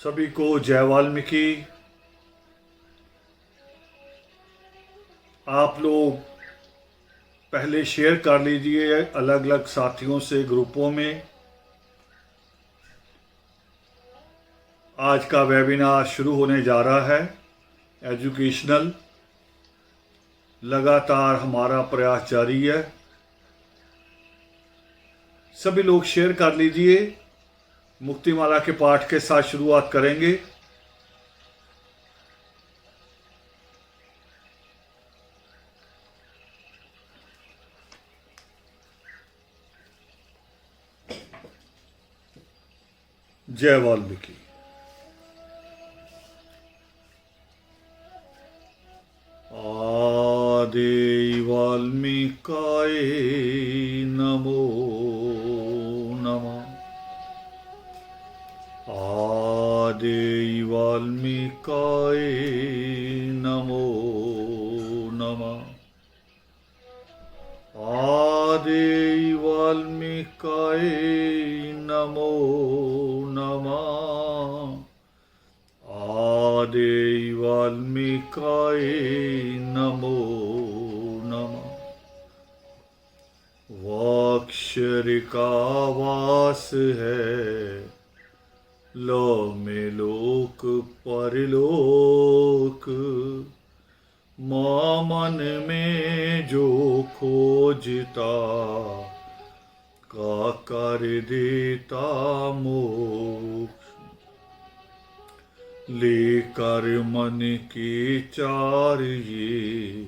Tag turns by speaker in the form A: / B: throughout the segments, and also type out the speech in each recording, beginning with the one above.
A: सभी को जय वाल्मीकि। आप लोग पहले शेयर कर लीजिए अलग अलग साथियों से, ग्रुपों में। आज का वेबिनार शुरू होने जा रहा है, एजुकेशनल। लगातार हमारा प्रयास जारी है। सभी लोग शेयर कर लीजिए। मुक्तिमाला के पाठ के साथ शुरुआत करेंगे। जय वाल्मीकि। आदि वाल्मीकाय नमो नमः। आदि वाल्मीकाय नमो नमः। आदि वाल्मीकाय नमो नमः। आदि वाल्मीकाय नमो नमः। वाक्षर का वास है, लो में लोक परलोक। मां मन में जो खोजता, का कर देता मोक्ष। लेकर मन के चार ये,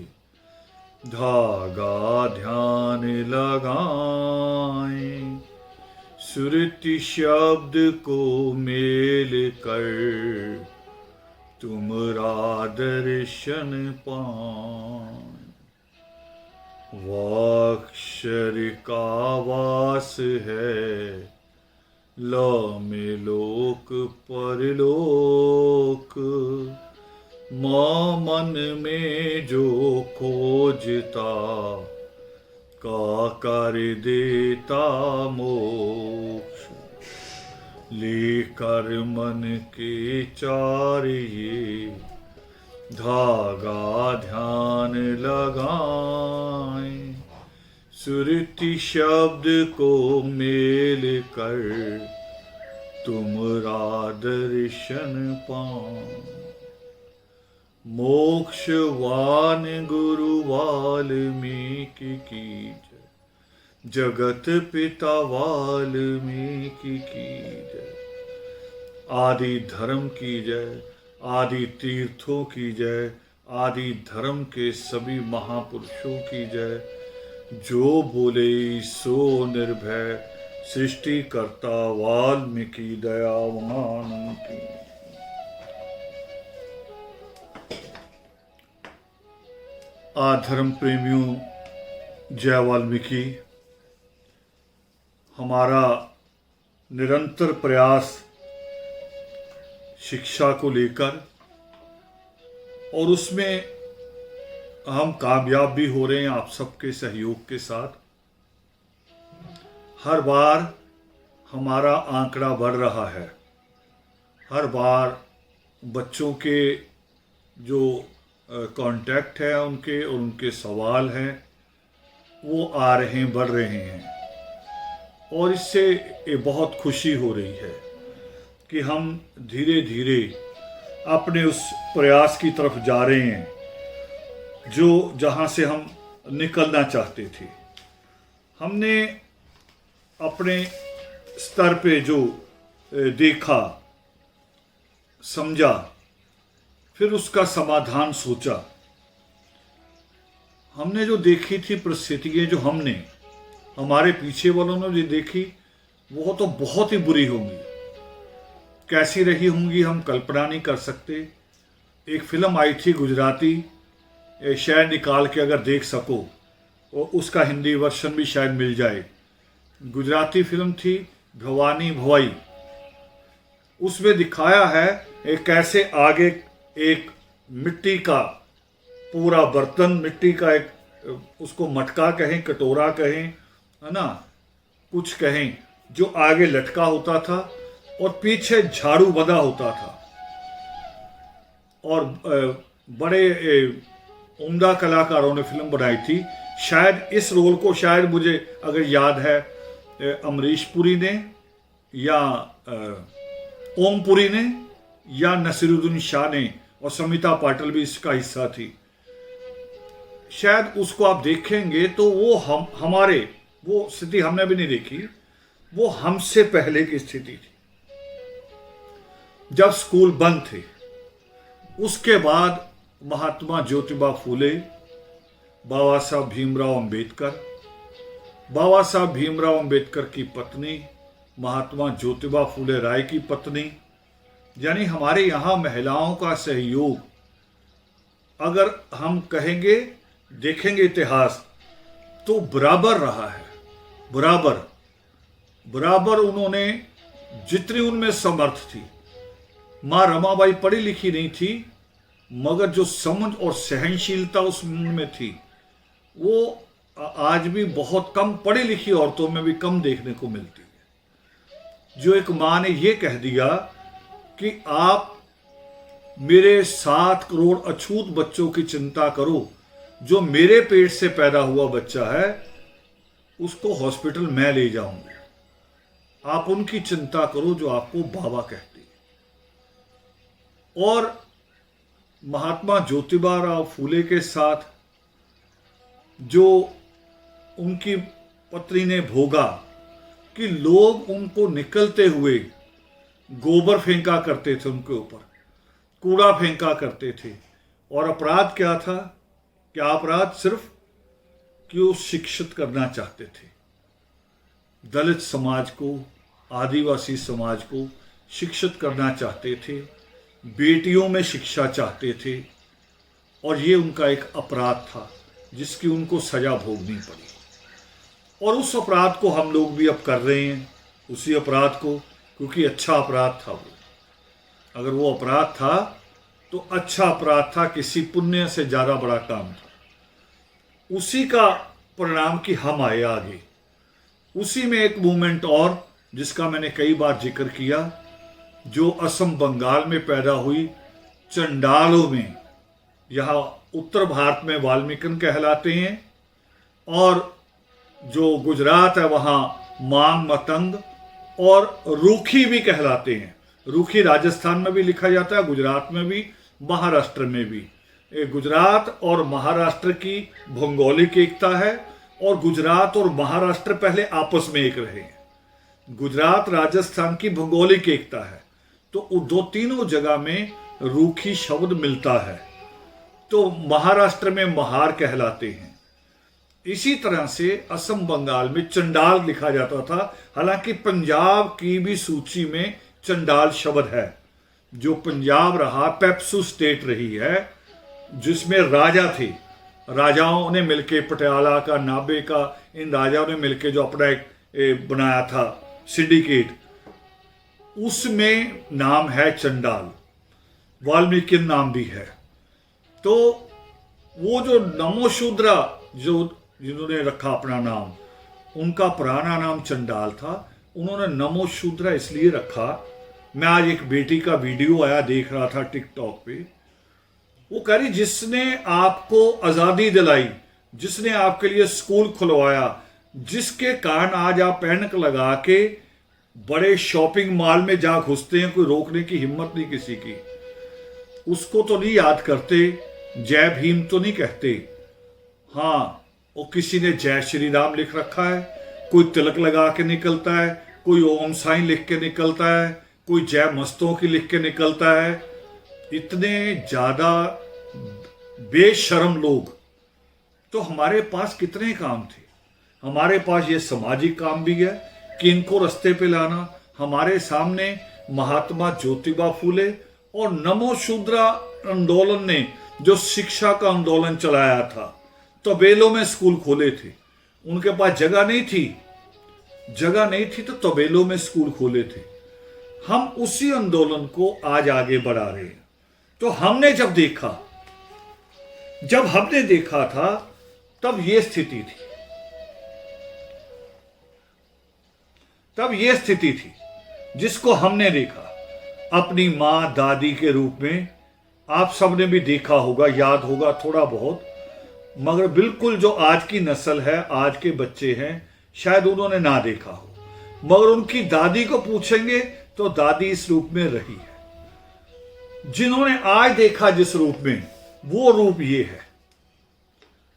A: धागा ध्यान लगाएं। सुरति शब्द को मेल कर, तुमरा दर्शन पाएं। वाक्षर का वास है, लो में लोक परलोक। मां मन में जो खोजता, का कर देता मोक्ष। लेकर मन के चार ये, धागा ध्यान लगाएं। सुरति शब्द को मेल कर, तुमरा दर्शन पाओ। मोक्षवान गुरु वाल्मीकि की जय। जगत पिता वाल्मीकि की जय। आदि धर्म की जय। आदि तीर्थों की जय। आदि धर्म के सभी महापुरुषों की जय। जो बोले सो निर्भय, सृष्टि करता वाल्मीकि दयावान की। धर्म प्रेमियों, जय वाल्मीकि। हमारा निरंतर प्रयास शिक्षा को लेकर, और उसमें हम कामयाब भी हो रहे हैं आप सबके सहयोग के साथ। हर बार हमारा आंकड़ा बढ़ रहा है। हर बार बच्चों के जो कांटेक्ट है उनके, और उनके सवाल हैं, वो आ रहे हैं, बढ़ रहे हैं। और इससे ये बहुत खुशी हो रही है कि हम धीरे धीरे अपने उस प्रयास की तरफ जा रहे हैं जो जहाँ से हम निकलना चाहते थे। हमने अपने स्तर पे जो देखा, समझा, फिर उसका समाधान सोचा। हमने जो देखी थी परिस्थितियाँ, जो हमने, हमारे पीछे वालों ने जो देखी, वो तो बहुत ही बुरी होंगी। कैसी रही होंगी हम कल्पना नहीं कर सकते। एक फिल्म आई थी गुजराती, शायद निकाल के अगर देख सको, और उसका हिंदी वर्जन भी शायद मिल जाए। गुजराती फिल्म थी भवानी भवाई। उसमें दिखाया है कैसे आगे एक मिट्टी का पूरा बर्तन, मिट्टी का एक, उसको मटका कहें, कटोरा कहें, है ना, कुछ कहें, जो आगे लटका होता था, और पीछे झाड़ू बंधा होता था, और बड़े उम्दा कलाकारों ने फिल्म बनाई थी। शायद इस रोल को, शायद मुझे अगर याद है, अमरीश पुरी ने या ओम पुरी ने या नसीरुद्दीन शाह ने, और समिता पाटिल भी इसका हिस्सा थी। शायद उसको आप देखेंगे तो वो हमारे वो स्थिति हमने भी नहीं देखी, वो हमसे पहले की स्थिति थी जब स्कूल बंद थे। उसके बाद महात्मा ज्योतिबा फूले, बाबा साहब भीमराव अंबेडकर, बाबा साहब भीमराव अंबेडकर की पत्नी महात्मा ज्योतिबा फूले राय की पत्नी, यानी हमारे यहाँ महिलाओं का सहयोग, अगर हम कहेंगे देखेंगे इतिहास, तो बराबर रहा है। बराबर उन्होंने, जितनी उनमें समर्थ थी। माँ रमाबाई पढ़ी लिखी नहीं थी, मगर जो समझ और सहनशीलता उसमें थी, वो आज भी बहुत कम पढ़ी लिखी औरतों में भी कम देखने को मिलती है। जो एक माँ ने ये कह दिया कि आप मेरे 7 करोड़ अछूत बच्चों की चिंता करो, जो मेरे पेट से पैदा हुआ बच्चा है उसको हॉस्पिटल मैं ले जाऊंगी, आप उनकी चिंता करो जो आपको बाबा कहती है। और महात्मा ज्योतिबा राव फूले के साथ जो उनकी पत्नी ने भोगा कि लोग उनको निकलते हुए गोबर फेंका करते थे, उनके ऊपर कूड़ा फेंका करते थे, और अपराध क्या था? क्या अपराध? सिर्फ कि वो शिक्षित करना चाहते थे दलित समाज को, आदिवासी समाज को शिक्षित करना चाहते थे, बेटियों में शिक्षा चाहते थे, और ये उनका एक अपराध था जिसकी उनको सजा भोगनी पड़ी। और उस अपराध को हम लोग भी अब कर रहे हैं, उसी अपराध को, क्योंकि अच्छा अपराध था वो। अगर वो अपराध था तो अच्छा अपराध था, किसी पुण्य से ज़्यादा बड़ा काम था। उसी का परिणाम कि हम आए आगे। उसी में एक मूवमेंट और, जिसका मैंने कई बार जिक्र किया, जो असम बंगाल में पैदा हुई, चंडालों में, यहाँ उत्तर भारत में वाल्मीकन कहलाते हैं, और जो गुजरात है वहाँ मांग मतंग और रूखी भी कहलाते हैं। रूखी राजस्थान में भी लिखा जाता है, गुजरात में भी, महाराष्ट्र में भी। गुजरात और महाराष्ट्र की भौगोलिक एकता है, और गुजरात और महाराष्ट्र पहले आपस में एक रहे हैं। गुजरात राजस्थान की भौगोलिक एकता है, तो दो तीनों जगह में रूखी शब्द मिलता है, तो महाराष्ट्र में महार कहलाते हैं। इसी तरह से असम बंगाल में चंडाल लिखा जाता था, हालांकि पंजाब की भी सूची में चंडाल शब्द है। जो पंजाब रहा, पेप्सू स्टेट रही है, जिसमें राजा थे, राजाओं ने मिलके, पटियाला का, नाबे का, इन राजाओं ने मिलके जो अपना एक बनाया था सिंडिकेट, उसमें नाम है चंडाल, वाल्मीकि नाम भी है। तो वो जो नमोशूद्रा जिन्होंने रखा अपना नाम, उनका पुराना नाम चंडाल था, उन्होंने नमोशूद्रा इसलिए रखा। मैं आज एक बेटी का वीडियो आया, देख रहा था टिकटॉक पे, वो कह रही जिसने आपको आज़ादी दिलाई, जिसने आपके लिए स्कूल खुलवाया, जिसके कारण आज आप पैनक लगा के बड़े शॉपिंग मॉल में जा घुसते हैं, कोई रोकने की हिम्मत नहीं किसी की, उसको तो नहीं याद करते, जय भीम तो नहीं कहते। हाँ, वो किसी ने जय श्री राम लिख रखा है, कोई तिलक लगा के निकलता है, कोई ओम साईं लिख के निकलता है, कोई जय मस्तों की लिख के निकलता है। इतने ज्यादा बेशर्म लोग, तो हमारे पास कितने काम थे। हमारे पास ये सामाजिक काम भी है कि इनको रास्ते पे लाना। हमारे सामने महात्मा ज्योतिबा फूले और नमोशूद्रा आंदोलन ने जो शिक्षा का आंदोलन चलाया था, तबेलों में स्कूल खोले थे। उनके पास जगह नहीं थी तो तबेलों में स्कूल खोले थे। हम उसी आंदोलन को आज आगे बढ़ा रहे हैं। तो हमने जब देखा था तब ये स्थिति थी। जिसको हमने देखा अपनी माँ दादी के रूप में। आप सबने भी देखा होगा, याद होगा थोड़ा बहुत, मगर बिल्कुल जो आज की नस्ल है, आज के बच्चे हैं, शायद उन्होंने ना देखा हो। मगर उनकी दादी को पूछेंगे तो दादी इस रूप में रही है। जिन्होंने आज देखा जिस रूप में, वो रूप ये है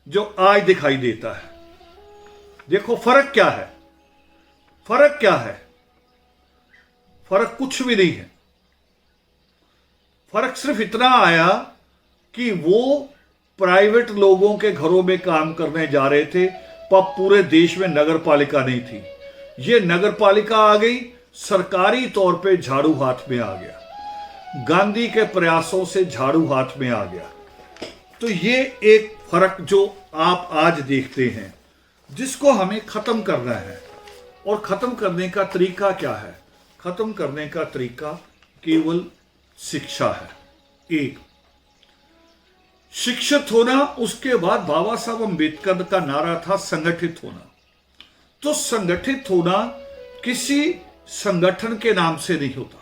A: जो आज दिखाई देता है। देखो फर्क क्या है, फर्क क्या है? फर्क कुछ भी नहीं है। फर्क सिर्फ इतना आया कि वो प्राइवेट लोगों के घरों में काम करने जा रहे थे, पर पूरे देश में नगर पालिका नहीं थी। ये नगर पालिका आ गई, सरकारी तौर पे झाड़ू हाथ में आ गया, गांधी के प्रयासों से झाड़ू हाथ में आ गया। तो ये एक फर्क जो आप आज देखते हैं, जिसको हमें खत्म करना है। और खत्म करने का तरीका क्या है? खत्म करने का तरीका केवल शिक्षा है। एक, शिक्षित होना। उसके बाद बाबा साहब अम्बेडकर का नारा था संगठित होना। तो संगठित होना किसी संगठन के नाम से नहीं होता।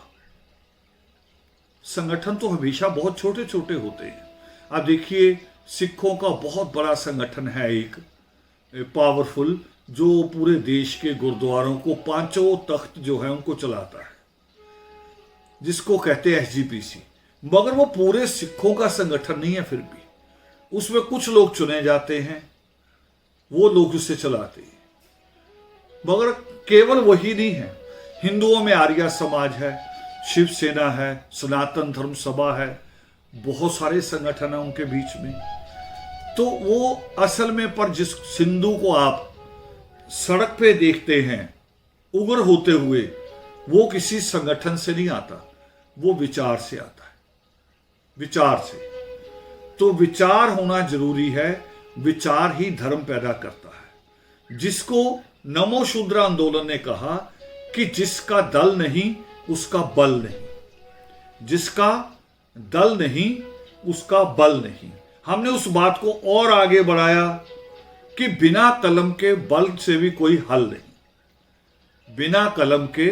A: संगठन तो हमेशा बहुत छोटे छोटे होते हैं। आप देखिए, सिखों का बहुत बड़ा संगठन है एक पावरफुल, जो पूरे देश के गुरुद्वारों को, पांचों तख्त जो है उनको चलाता है, जिसको कहते हैं SGPC। मगर वो पूरे सिखों का संगठन नहीं है। फिर भी उसमें कुछ लोग चुने जाते हैं, वो लोग उसे चलाते हैं। मगर केवल वही नहीं है, हिंदुओं में आर्य समाज है, शिवसेना है, सनातन धर्म सभा है, बहुत सारे संगठन है उनके बीच में। तो वो असल में, पर जिस सिंधु को आप सड़क पे देखते हैं उग्र होते हुए, वो किसी संगठन से नहीं आता, वो विचार से आता है, विचार से। तो विचार होना जरूरी है। विचार ही धर्म पैदा करता है, जिसको नमो शूद्र आंदोलन ने कहा कि जिसका दल नहीं उसका बल नहीं, जिसका दल नहीं उसका बल नहीं। हमने उस बात को और आगे बढ़ाया कि बिना कलम के बल से भी कोई हल नहीं, बिना कलम के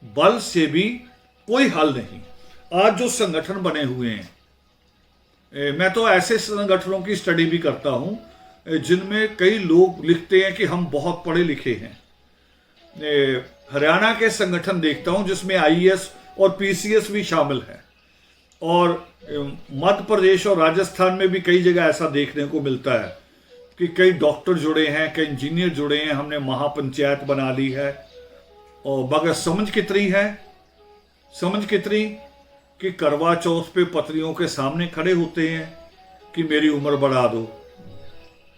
A: बल से भी कोई हल नहीं। आज जो संगठन बने हुए हैं, मैं तो ऐसे संगठनों की स्टडी भी करता हूं जिनमें कई लोग लिखते हैं कि हम बहुत पढ़े लिखे हैं। हरियाणा के संगठन देखता हूं जिसमें IAS और PCS भी शामिल है, और मध्य प्रदेश और राजस्थान में भी कई जगह ऐसा देखने को मिलता है कि कई डॉक्टर जुड़े हैं, कई इंजीनियर जुड़े हैं, हमने महापंचायत बना ली है। और मगर समझ कितनी है? समझ कितनी कि करवा चौथ पे पत्नियों के सामने खड़े होते हैं कि मेरी उम्र बढ़ा दो।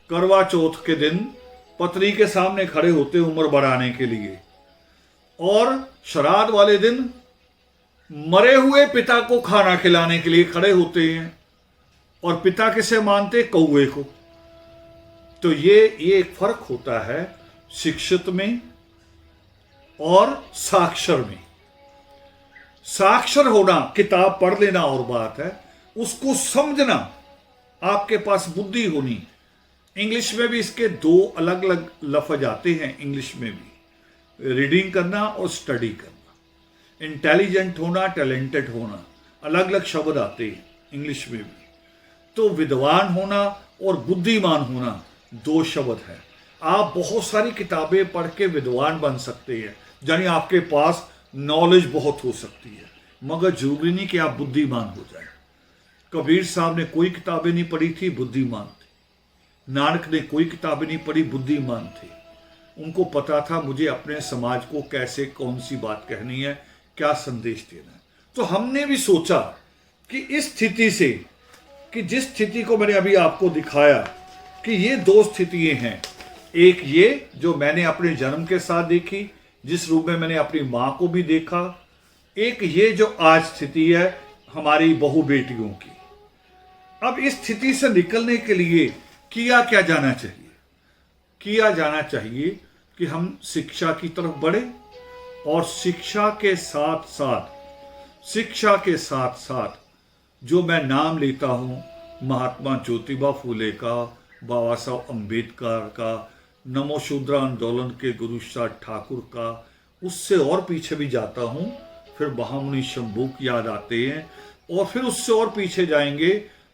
A: करवा चौथ के दिन पत्नी के सामने खड़े होते उम्र बढ़ाने के लिए, और श्राद्ध वाले दिन मरे हुए पिता को खाना खिलाने के लिए खड़े होते हैं। और पिता किसे मानते? कौवे को। तो ये एक फर्क होता है शिक्षित में और साक्षर में। साक्षर होना, किताब पढ़ लेना और बात है, उसको समझना, आपके पास बुद्धि होनी। इंग्लिश में भी इसके दो अलग अलग लफ्ज आते हैं, इंग्लिश में भी, रीडिंग करना और स्टडी करना। इंटेलिजेंट होना, टैलेंटेड होना, अलग अलग शब्द आते हैं इंग्लिश में भी। तो विद्वान होना और बुद्धिमान होना दो शब्द हैं। आप बहुत सारी किताबें पढ़ के विद्वान बन सकते हैं, यानी आपके पास नॉलेज बहुत हो सकती है, मगर जरूरी नहीं कि आप बुद्धिमान हो जाए। कबीर साहब ने कोई किताबें नहीं पढ़ी थी, बुद्धिमान थे। नानक ने कोई किताबें नहीं पढ़ी, बुद्धिमान थे। उनको पता था मुझे अपने समाज को कैसे, कौन सी बात कहनी है, क्या संदेश देना है। तो हमने भी सोचा कि इस स्थिति से, कि जिस स्थिति को मैंने अभी आपको दिखाया कि ये दो स्थितियां हैं, एक ये जो मैंने अपने जन्म के साथ देखी, जिस रूप में मैंने अपनी मां को भी देखा, एक ये जो आज स्थिति है हमारी बहु बेटियों की। अब इस स्थिति से निकलने के लिए किया क्या जाना चाहिए? किया जाना चाहिए कि हम शिक्षा की तरफ बढ़े, और शिक्षा के साथ साथ जो मैं नाम लेता हूं, महात्मा ज्योतिबा फूले का, बाबा साहब अम्बेडकर का, नमो शूद्र आंदोलन के गुरु साहब ठाकुर का, उससे और पीछे भी जाता हूं, फिर महामुनि शंबुक याद आते हैं, और फिर उससे और पीछे जाएंगे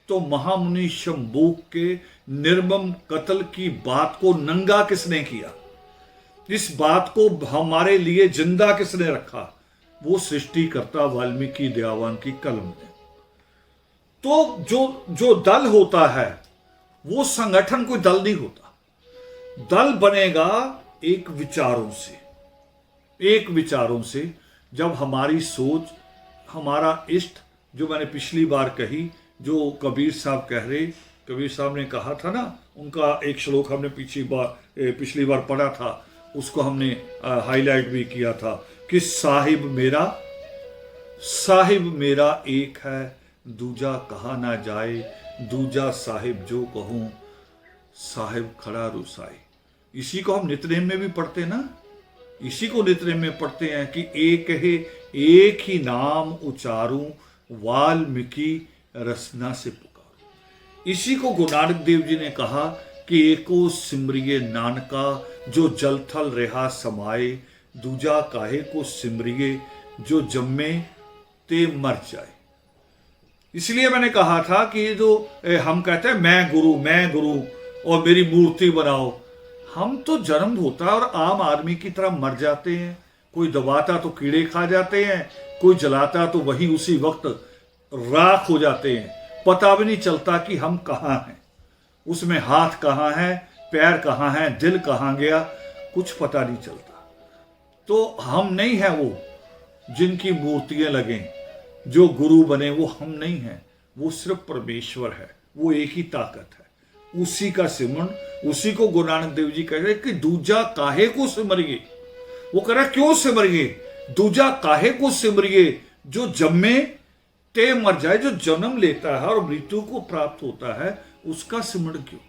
A: तो महामुनि शंबुक के निर्मम कत्ल की बात को नंगा किसने किया, इस बात को हमारे लिए जिंदा किसने रखा, वो सृष्टिकर्ता वाल्मीकि दयावान की कलम है। तो जो दल होता है वो संगठन कोई दल नहीं होता, दल बनेगा एक विचारों से। जब हमारी सोच, हमारा इष्ट, जो मैंने पिछली बार कही, जो कबीर साहब कह रहे, कबीर साहब ने कहा था ना, उनका एक श्लोक हमने पिछली बार पढ़ा था, उसको हमने हाईलाइट भी किया था कि साहिब मेरा एक है, दूजा कहा ना जाए, दूजा साहिब जो कहूं, साहिब खड़ा रुसाई। इसी को हम नित्यनेम में भी पढ़ते ना, इसी को नित्यनेम में पढ़ते हैं कि एक ही नाम उचारूं, वाल्मीकि रसना से पुकारूं। इसी को गुरु नानक देव जी ने कहा कि एको सिमरिए नानका, जो जल थल रहा समाए, दूजा काहे को सिमरिए, जो जम्मे ते मर जाए। इसलिए मैंने कहा था कि जो हम कहते हैं मैं गुरु और मेरी मूर्ति बनाओ, हम तो जन्म होता है और आम आदमी की तरह मर जाते हैं। कोई दबाता तो कीड़े खा जाते हैं, कोई जलाता तो वहीं उसी वक्त राख हो जाते हैं, पता भी नहीं चलता कि हम कहाँ हैं, उसमें हाथ कहाँ है, पैर कहाँ है, दिल कहाँ गया, कुछ पता नहीं चलता। तो हम नहीं है वो जिनकी मूर्तियां लगें, जो गुरु बने वो हम नहीं हैं, वो सिर्फ परमेश्वर है, वो एक ही ताकत है, उसी का सिमरन। उसी को गुरु नानक देव जी कह रहे कि दूजा काहे को सिमरिए, वो कह रहा क्यों सिमरिए, दूजा काहे को सिमरिए, जो जम्मे ते मर जाए, जो जन्म लेता है और मृत्यु को प्राप्त होता है, उसका सिमरण क्यों,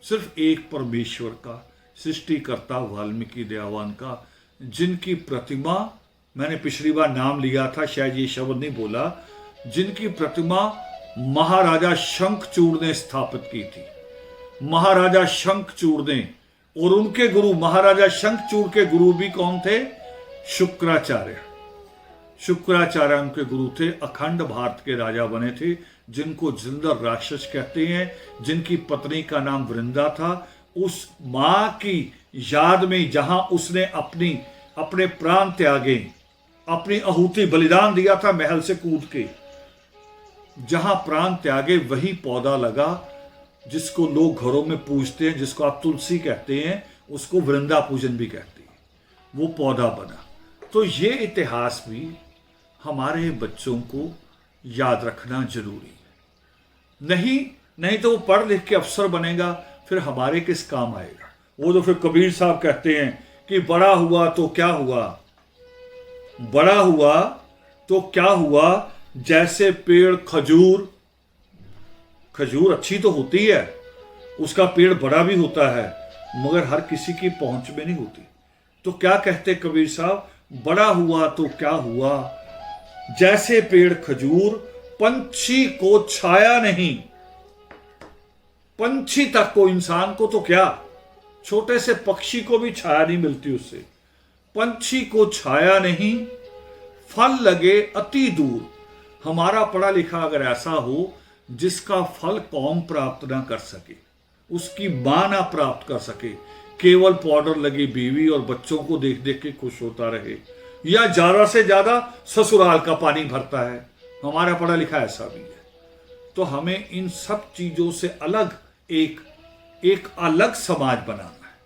A: सिर्फ एक परमेश्वर का, सृष्टिकर्ता वाल्मीकि दयावान का, जिनकी प्रतिमा, मैंने पिछली बार नाम लिया था, शायद ये शब्द नहीं बोला, जिनकी प्रतिमा महाराजा शंखचूड़ ने स्थापित की थी, महाराजा शंखचूड़ ने। और उनके गुरु, महाराजा शंखचूड़ के गुरु भी कौन थे, शुक्राचार्य उनके गुरु थे, अखंड भारत के राजा बने थे, जिनको जिंदर राक्षस कहते हैं, जिनकी पत्नी का नाम वृंदा था। उस मां की याद में जहां उसने अपने प्राण त्यागे, अपनी आहुति बलिदान दिया था महल से कूद के, जहां प्राण त्यागे वही पौधा लगा जिसको लोग घरों में पूजते हैं, जिसको आप तुलसी कहते हैं, उसको वृंदा पूजन भी कहते हैं, वो पौधा बना। तो ये इतिहास भी हमारे बच्चों को याद रखना जरूरी है। नहीं तो वो पढ़ लिख के अफसर बनेगा, फिर हमारे किस काम आएगा। वो तो फिर कबीर साहब कहते हैं कि बड़ा हुआ तो क्या हुआ, जैसे पेड़ खजूर अच्छी तो होती है, उसका पेड़ बड़ा भी होता है, मगर हर किसी की पहुंच में नहीं होती। तो क्या कहते कबीर साहब, बड़ा हुआ तो क्या हुआ, जैसे पेड़ खजूर, पंछी को छाया नहीं, पंछी तक को, इंसान को तो क्या, छोटे से पक्षी को भी छाया नहीं मिलती उससे, पंछी को छाया नहीं, फल लगे अति दूर। हमारा पढ़ा लिखा अगर ऐसा हो जिसका फल कौम प्राप्त ना कर सके, उसकी मां ना प्राप्त कर सके, केवल पाउडर लगी बीवी और बच्चों को देख देख के खुश होता रहे, या ज्यादा से ज्यादा ससुराल का पानी भरता है, हमारा पढ़ा लिखा ऐसा भी है। तो हमें इन सब चीजों से अलग एक अलग समाज बनाना है,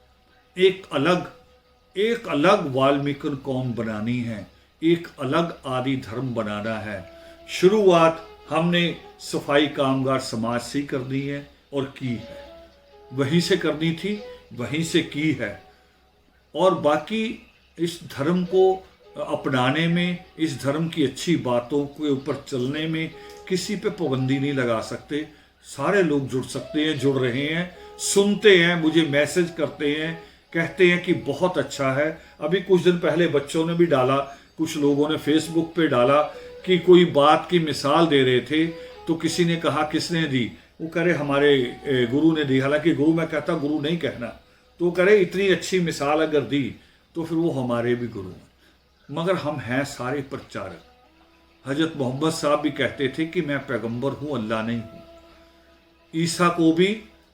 A: एक अलग वाल्मीकि कौम बनानी है, एक अलग आदि धर्म बनाना है। शुरुआत हमने सफाई कामगार समाज से ही करनी है और की है, वहीं से करनी थी, वहीं से की है। और बाकी इस धर्म को अपनाने में, इस धर्म की अच्छी बातों के ऊपर चलने में किसी पे पाबंदी नहीं लगा सकते। सारे लोग जुड़ सकते हैं, जुड़ रहे हैं, सुनते हैं, मुझे मैसेज करते हैं, कहते हैं कि बहुत अच्छा है। अभी कुछ दिन पहले बच्चों ने भी डाला, कुछ लोगों ने फेसबुक पे डाला कि कोई बात की मिसाल दे रहे थे, तो किसी ने कहा किसने दी, वो कह रहे हमारे गुरु ने दी। हालांकि गुरु, मैं कहता गुरु नहीं कहना, तो कह रहे इतनी अच्छी मिसाल अगर दी तो फिर वो हमारे भी गुरु हैं। मगर हम हैं सारे प्रचारक। हजरत मोहम्मद साहब भी कहते थे कि मैं पैगंबर हूं, अल्लाह नहीं हूं। ईसा को भी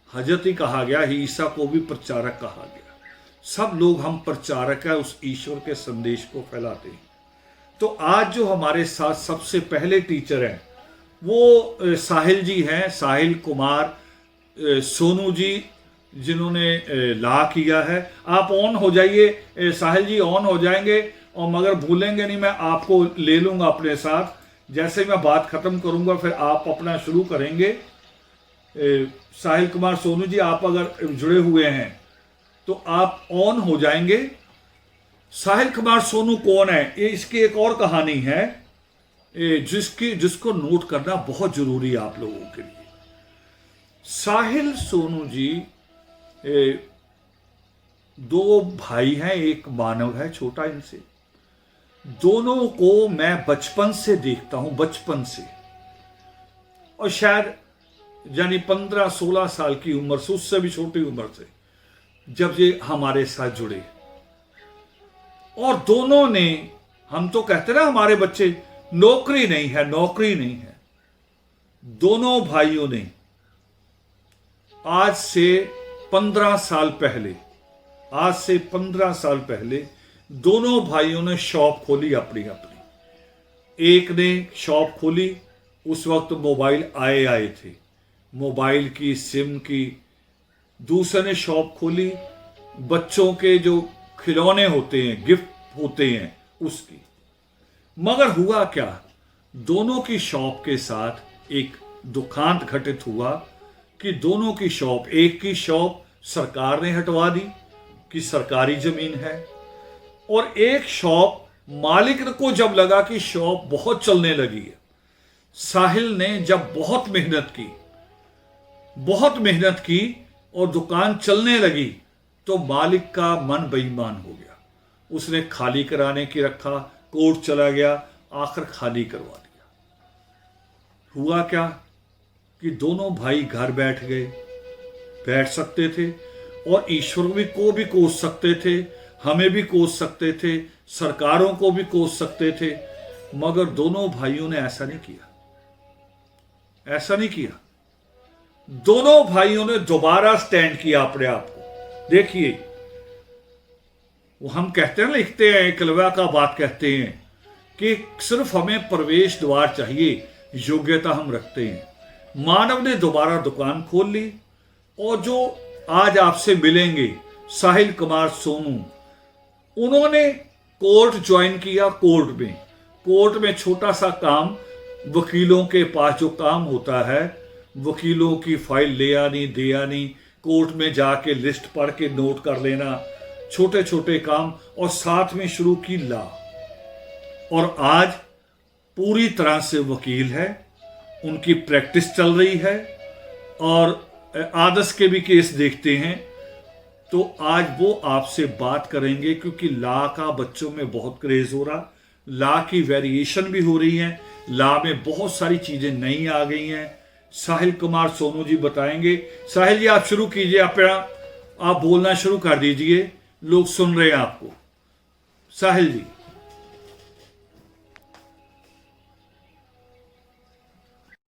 A: हजरत ही कहा गया, ईसा को भी प्रचारक कहा गया। सब लोग हम प्रचारक है, उस ईश्वर के संदेश को फैलाते हैं। तो आज जो हमारे साथ सबसे पहले टीचर हैं वो साहिल जी हैं, साहिल कुमार सोनू जी, जिन्होंने ला किया है। आप ऑन हो जाइए साहिल जी, ऑन हो जाएंगे, और मगर भूलेंगे नहीं, मैं आपको ले लूंगा अपने साथ। जैसे मैं बात खत्म करूंगा फिर आप अपना शुरू करेंगे। साहिल कुमार सोनू जी, आप अगर जुड़े हुए हैं तो आप ऑन हो जाएंगे। साहिल कुमार सोनू कौन है, ये इसकी एक और कहानी है जिसको नोट करना बहुत जरूरी है आप लोगों के लिए। साहिल सोनू जी दो भाई हैं, एक मानव है छोटा इनसे। दोनों को मैं बचपन से देखता हूं, बचपन से, और शायद यानी 15-16 साल की उम्र से, उससे भी छोटी उम्र से, जब ये हमारे साथ जुड़े। और दोनों ने, हम तो कहते ना हमारे बच्चे, नौकरी नहीं है, नौकरी नहीं है। दोनों भाइयों ने आज से 15 साल पहले, आज से 15 साल पहले दोनों भाइयों ने शॉप खोली अपनी अपनी। एक ने शॉप खोली, उस वक्त मोबाइल आए थे, मोबाइल की, सिम की। दूसरे ने शॉप खोली बच्चों के जो खिलौने होते हैं, गिफ्ट होते हैं, उसकी। मगर हुआ क्या, दोनों की शॉप के साथ एक दुखांत घटित हुआ कि दोनों की शॉप, एक की शॉप सरकार ने हटवा दी कि सरकारी जमीन है, और एक शॉप मालिक को जब लगा कि शॉप बहुत चलने लगी है, साहिल ने जब बहुत मेहनत की और दुकान चलने लगी, तो मालिक का मन बेईमान हो गया। उसने खाली कराने की रखा, कोर्ट चला गया, आखिर खाली करवा दिया। हुआ क्या कि दोनों भाई घर बैठ सकते थे, और ईश्वर को भी कोस सकते थे, हमें भी कोस सकते थे, सरकारों को भी कोस सकते थे, मगर दोनों भाइयों ने ऐसा नहीं किया। दोनों भाइयों ने दोबारा स्टैंड किया अपने आप को। देखिए, वो हम कहते हैं, लिखते हैं, एकलव्य का बात कहते हैं कि सिर्फ हमें प्रवेश द्वार चाहिए, योग्यता हम रखते हैं। मानव ने दोबारा दुकान खोल ली, और जो आज आपसे मिलेंगे साहिल कुमार सोनू, उन्होंने कोर्ट ज्वाइन किया। कोर्ट में छोटा सा काम, वकीलों के पास जो काम होता है, वकीलों की फाइल ले आनी, दे आनी, कोर्ट में जाके लिस्ट पढ़ के नोट कर लेना, छोटे छोटे काम, और साथ में शुरू की लॉ। और आज पूरी तरह से वकील है, उनकी प्रैक्टिस चल रही है, और आदर्श के भी केस देखते हैं। तो आज वो आपसे बात करेंगे, क्योंकि लॉ का बच्चों में बहुत क्रेज हो रहा, लॉ की वेरिएशन भी हो रही है, लॉ में बहुत सारी चीजें नई आ गई हैं। साहिल कुमार सोनू जी बताएंगे। साहिल जी, आप शुरू कीजिए, आप बोलना शुरू कर दीजिए, लोग सुन रहे हैं आपको। साहिल जी।